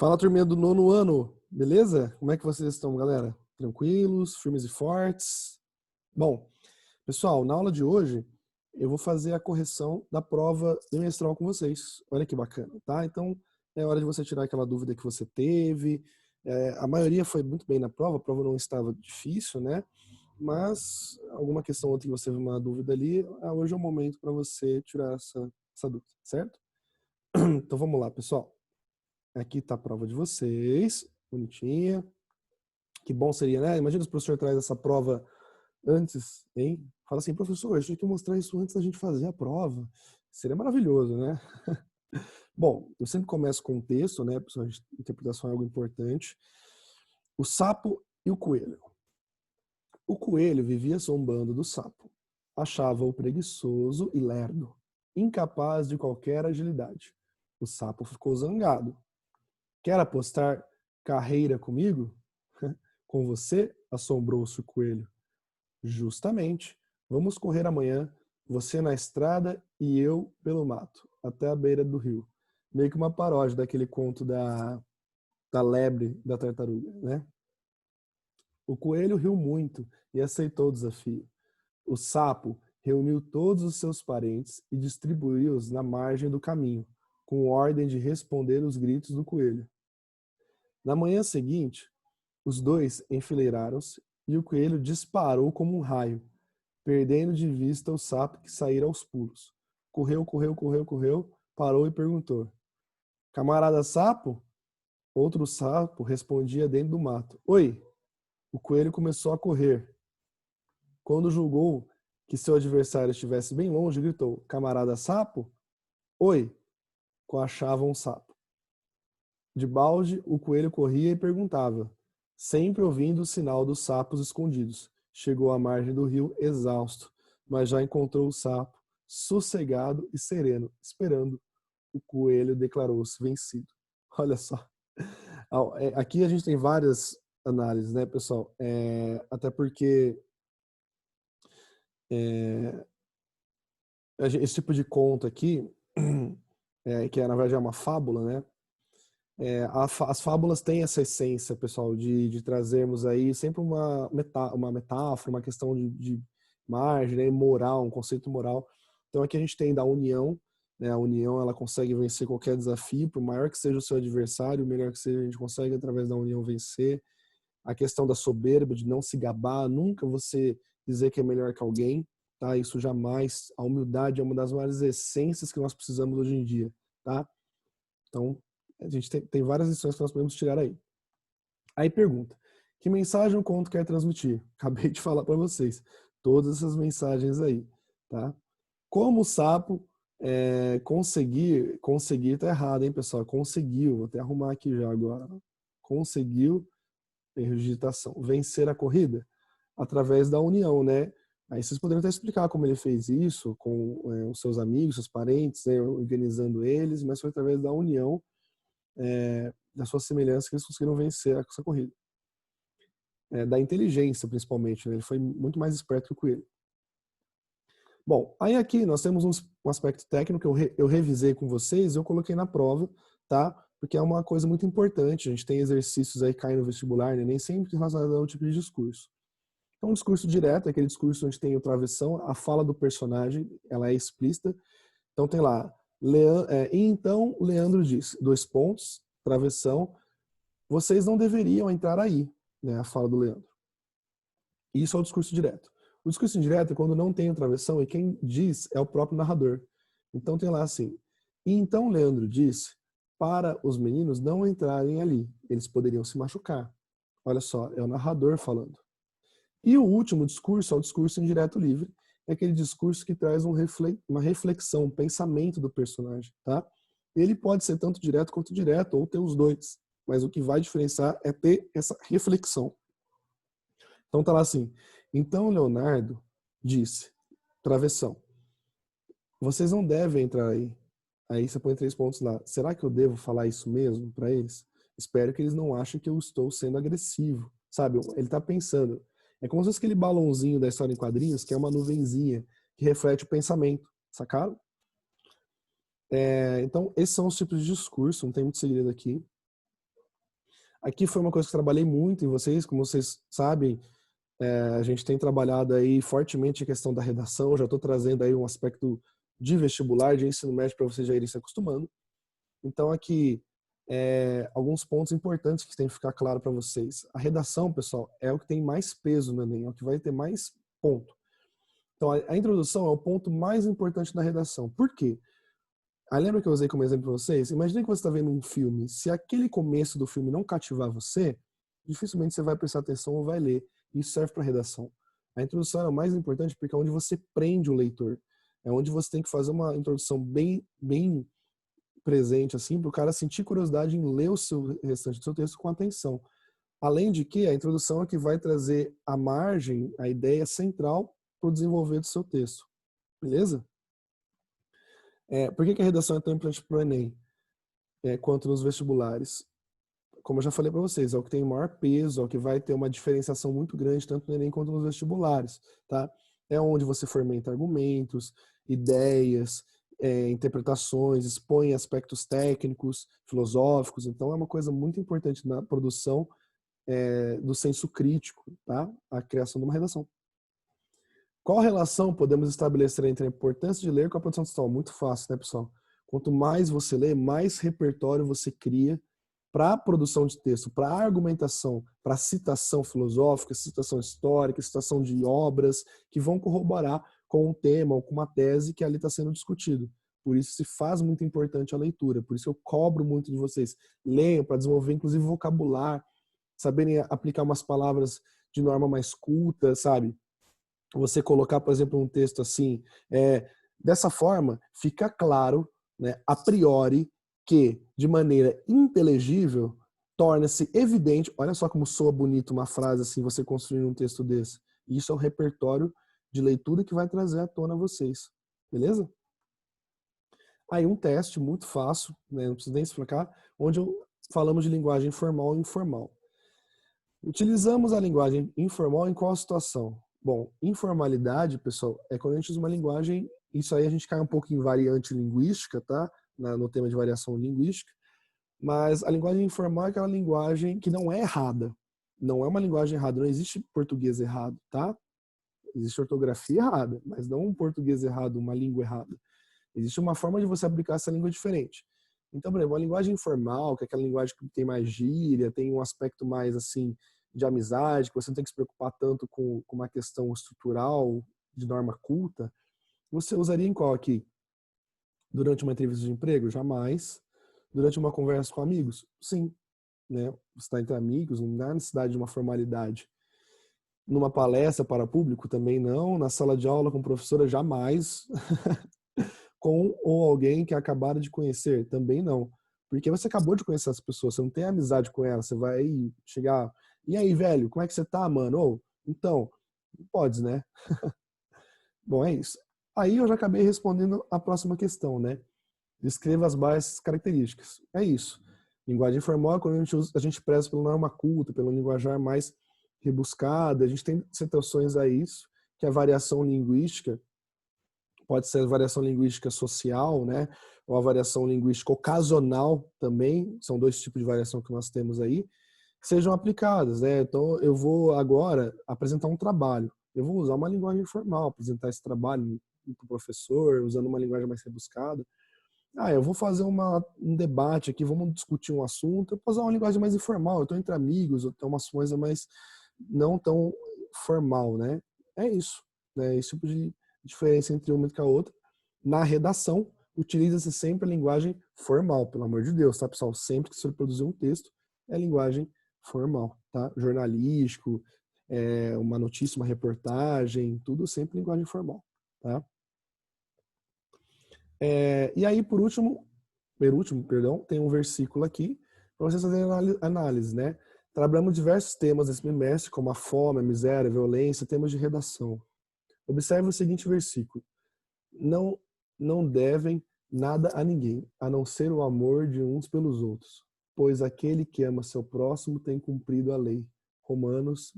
Fala, turminha do nono ano, beleza? Como é que vocês estão, galera? Tranquilos, firmes e fortes? Bom, pessoal, na aula de hoje eu vou fazer a correção da prova bimestral com vocês. Olha que bacana, tá? Então é hora de você tirar aquela dúvida que você teve. A maioria foi muito bem na prova, a prova não estava difícil, né? Mas alguma questão ou outra que você teve uma dúvida ali, hoje é o momento para você tirar essa dúvida, certo? Então vamos lá, pessoal. Aqui está a prova de vocês, bonitinha. Que bom seria, né? Imagina se o professor traz essa prova antes, hein? Fala assim, professor, a gente tem que mostrar isso antes da gente fazer a prova. Seria maravilhoso, né? Bom, eu sempre começo com um texto, né? Pessoal, a interpretação é algo importante. O sapo e o coelho. O coelho vivia zombando do sapo. Achava-o preguiçoso e lerdo, incapaz de qualquer agilidade. O sapo ficou zangado. Quer apostar carreira comigo? Com você? Assombrou-se o coelho. Justamente. Vamos correr amanhã, você na estrada e eu pelo mato, até a beira do rio. Meio que uma paródia daquele conto da lebre da tartaruga, né? O coelho riu muito e aceitou o desafio. O sapo reuniu todos os seus parentes e distribuiu-os na margem do caminho, com ordem de responder os gritos do coelho. Na manhã seguinte, os dois enfileiraram-se e o coelho disparou como um raio, perdendo de vista o sapo que saíra aos pulos. Correu, correu, correu, correu, parou e perguntou: Camarada sapo? Outro sapo respondia dentro do mato: Oi! O coelho começou a correr. Quando julgou que seu adversário estivesse bem longe, gritou: Camarada sapo? Oi! Coachava um sapo. De balde, o coelho corria e perguntava, sempre ouvindo o sinal dos sapos escondidos. Chegou à margem do rio exausto, mas já encontrou o sapo, sossegado e sereno, esperando. O coelho declarou-se vencido. Olha só. Aqui a gente tem várias análises, né, pessoal? Até porque esse tipo de conto aqui, que na verdade é uma fábula, né? As fábulas têm essa essência, pessoal, de trazermos aí sempre uma metáfora, uma questão de margem, né, moral, um conceito moral. Então aqui a gente tem da união, né, a união ela consegue vencer qualquer desafio, por maior que seja o seu adversário, o melhor que seja, a gente consegue através da união vencer. A questão da soberba, de não se gabar, nunca você dizer que é melhor que alguém, tá? Isso jamais. A humildade é uma das maiores essências que nós precisamos hoje em dia, tá? Então, a gente tem várias lições que nós podemos tirar aí. Aí pergunta, que mensagem o conto quer transmitir? Acabei de falar para vocês. Todas essas mensagens aí, tá? Como o sapo conseguir tá errado, hein, pessoal? Conseguiu, vou até arrumar aqui já agora. Conseguiu, erro de digitação, vencer a corrida através da união, né? Aí vocês poderiam até explicar como ele fez isso com os seus amigos, seus parentes, né, organizando eles, mas foi através da união, da sua semelhança, que eles conseguiram vencer essa corrida. Da inteligência, principalmente, né? Ele foi muito mais esperto que o coelho. Bom, aí aqui nós temos um aspecto técnico que eu revisei com vocês, eu coloquei na prova, tá? Porque é uma coisa muito importante, a gente tem exercícios aí que caem no vestibular, né? Nem sempre relacionados ao tipo de discurso. Então, um discurso direto é aquele discurso onde tem o travessão, a fala do personagem, ela é explícita. Então tem lá, e então o Leandro diz, 2 pontos, travessão, vocês não deveriam entrar aí, né? A fala do Leandro. Isso é o discurso direto. O discurso indireto é quando não tem o travessão e quem diz é o próprio narrador. Então tem lá assim, e então Leandro disse para os meninos não entrarem ali, eles poderiam se machucar. Olha só, é o narrador falando. E o último discurso é o discurso indireto livre, é aquele discurso que traz uma reflexão, um pensamento do personagem, tá? Ele pode ser tanto direto quanto indireto, ou ter os dois, mas o que vai diferenciar é ter essa reflexão. Então tá lá assim, então Leonardo disse, travessão, vocês não devem entrar aí. Aí você põe 3 pontos lá. Será que eu devo falar isso mesmo para eles? Espero que eles não achem que eu estou sendo agressivo. Sabe, ele tá pensando. É como se fosse aquele balãozinho da história em quadrinhos, que é uma nuvenzinha que reflete o pensamento. Sacaram? Então, esses são os tipos de discurso, não tem muito segredo aqui. Aqui foi uma coisa que eu trabalhei muito em vocês, como vocês sabem, a gente tem trabalhado aí fortemente a questão da redação, já estou trazendo aí um aspecto de vestibular, de ensino médio, para vocês já irem se acostumando. Então aqui, alguns pontos importantes que tem que ficar claro para vocês. A redação, pessoal, é o que tem mais peso no Enem, é o que vai ter mais ponto. Então a introdução é o ponto mais importante da redação. Por quê? Lembra que eu usei como exemplo para vocês? Imagina que você está vendo um filme. Se aquele começo do filme não cativar você, dificilmente você vai prestar atenção ou vai ler. Isso serve para redação. A introdução é o mais importante porque é onde você prende o leitor. É onde você tem que fazer uma introdução bem presente, assim, para o cara sentir curiosidade em ler o restante do seu texto com atenção. Além de que a introdução é que vai trazer a margem, a ideia central para o desenvolver do seu texto. Beleza? Por que a redação é tão importante para o Enem quanto nos vestibulares? Como eu já falei para vocês, é o que tem maior peso, é o que vai ter uma diferenciação muito grande tanto no Enem quanto nos vestibulares. Tá? É onde você fermenta argumentos, ideias, interpretações, expõe aspectos técnicos, filosóficos. Então é uma coisa muito importante na produção do senso crítico, tá? A criação de uma redação. Qual relação podemos estabelecer entre a importância de ler com a produção textual? Muito fácil, né, pessoal? Quanto mais você lê, mais repertório você cria para a produção de texto, para a argumentação, para a citação filosófica, citação histórica, citação de obras que vão corroborar com um tema ou com uma tese que ali está sendo discutido. Por isso se faz muito importante a leitura, por isso eu cobro muito de vocês. Leiam para desenvolver, inclusive, vocabulário, saberem aplicar umas palavras de norma mais culta, sabe? Você colocar, por exemplo, um texto assim, dessa forma, fica claro, né, a priori, que, de maneira inteligível, torna-se evidente, olha só como soa bonito uma frase assim, você construir um texto desse. Isso é o repertório de leitura que vai trazer à tona vocês. Beleza? Aí um teste muito fácil, né, não preciso nem explicar, onde falamos de linguagem formal e informal. Utilizamos a linguagem informal em qual situação? Bom, informalidade, pessoal, é quando a gente usa uma linguagem, isso aí a gente cai um pouco em variante linguística, tá? No tema de variação linguística, mas a linguagem informal é aquela linguagem que não é errada. Não é uma linguagem errada, não existe português errado, tá? Existe ortografia errada, mas não um português errado, uma língua errada. Existe uma forma de você aplicar essa língua diferente. Então, por exemplo, a linguagem informal, que é aquela linguagem que tem mais gíria, tem um aspecto mais assim de amizade, que você não tem que se preocupar tanto com uma questão estrutural de norma culta, você usaria em qual aqui? Durante uma entrevista de emprego? Jamais. Durante uma conversa com amigos? Sim. Né? Você está entre amigos, não há necessidade de uma formalidade. Numa palestra para público? Também não. Na sala de aula com professora? Jamais. Com ou alguém que acabaram de conhecer? Também não. Porque você acabou de conhecer essa pessoa, você não tem amizade com ela, você vai chegar, e aí, velho, como é que você tá, mano? Ou, então, não pode, né? Bom, é isso. Aí eu já acabei respondendo a próxima questão, né? Descreva as bases características. É isso. Linguagem informal é quando a gente preza pela norma culta, pelo linguajar mais rebuscado. A gente tem situações a isso, que a variação linguística pode ser a variação linguística social, né? Ou a variação linguística ocasional também, são dois tipos de variação que nós temos aí, que sejam aplicadas, né? Então, eu vou agora apresentar um trabalho. Eu vou usar uma linguagem formal, apresentar esse trabalho para o professor, usando uma linguagem mais rebuscada. Eu vou fazer um debate aqui, vamos discutir um assunto, eu posso usar uma linguagem mais informal, eu estou entre amigos, eu tenho uma coisa mais não tão formal, né? É isso, né? Esse tipo de diferença entre uma e a outra. Na redação, utiliza-se sempre a linguagem formal, pelo amor de Deus, tá, pessoal? Sempre que você produzir um texto, é linguagem formal, tá? Jornalístico, uma notícia, uma reportagem, tudo sempre linguagem formal, tá? E aí, penúltimo, perdão, tem um versículo aqui para vocês fazerem análise, né? Trabalhamos diversos temas nesse bimestre, como a fome, a miséria, a violência, temas de redação. Observe o seguinte versículo. Não, não devem nada a ninguém, a não ser o amor de uns pelos outros, pois aquele que ama seu próximo tem cumprido a lei. Romanos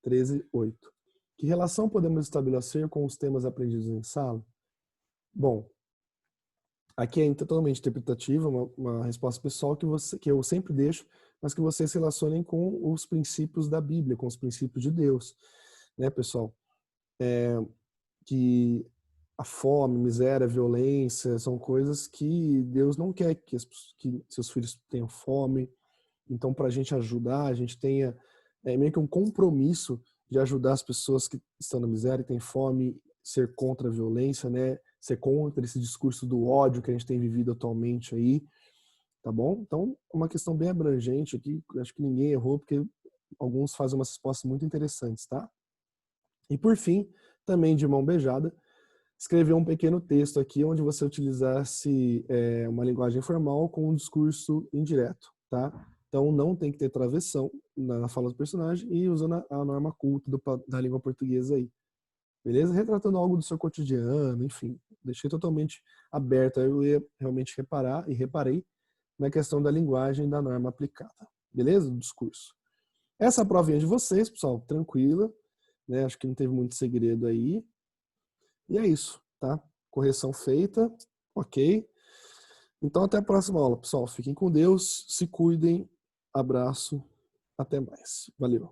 13:8. Que relação podemos estabelecer com os temas aprendidos em sala? Bom, aqui é totalmente interpretativa, uma resposta pessoal que eu sempre deixo mas que vocês se relacionem com os princípios da Bíblia, com os princípios de Deus, né, pessoal? Que a fome, miséria, violência são coisas que Deus não quer que seus filhos tenham fome. Então, para a gente ajudar, a gente tenha meio que um compromisso de ajudar as pessoas que estão na miséria e têm fome, ser contra a violência, né? Ser contra esse discurso do ódio que a gente tem vivido atualmente aí, tá bom? Então, é uma questão bem abrangente aqui, acho que ninguém errou, porque alguns fazem umas respostas muito interessantes, tá? E por fim, também de mão beijada, escrever um pequeno texto aqui onde você utilizasse uma linguagem formal com um discurso indireto, tá? Então não tem que ter travessão na fala do personagem e usando a norma culta da língua portuguesa aí, beleza? Retratando algo do seu cotidiano, enfim, deixei totalmente aberto. Aí eu ia realmente reparar e reparei na questão da linguagem da norma aplicada, beleza? Do discurso. Essa provinha de vocês, pessoal, tranquila, né? Acho que não teve muito segredo aí. E é isso, tá? Correção feita, ok? Então até a próxima aula, pessoal. Fiquem com Deus, se cuidem, abraço, até mais. Valeu.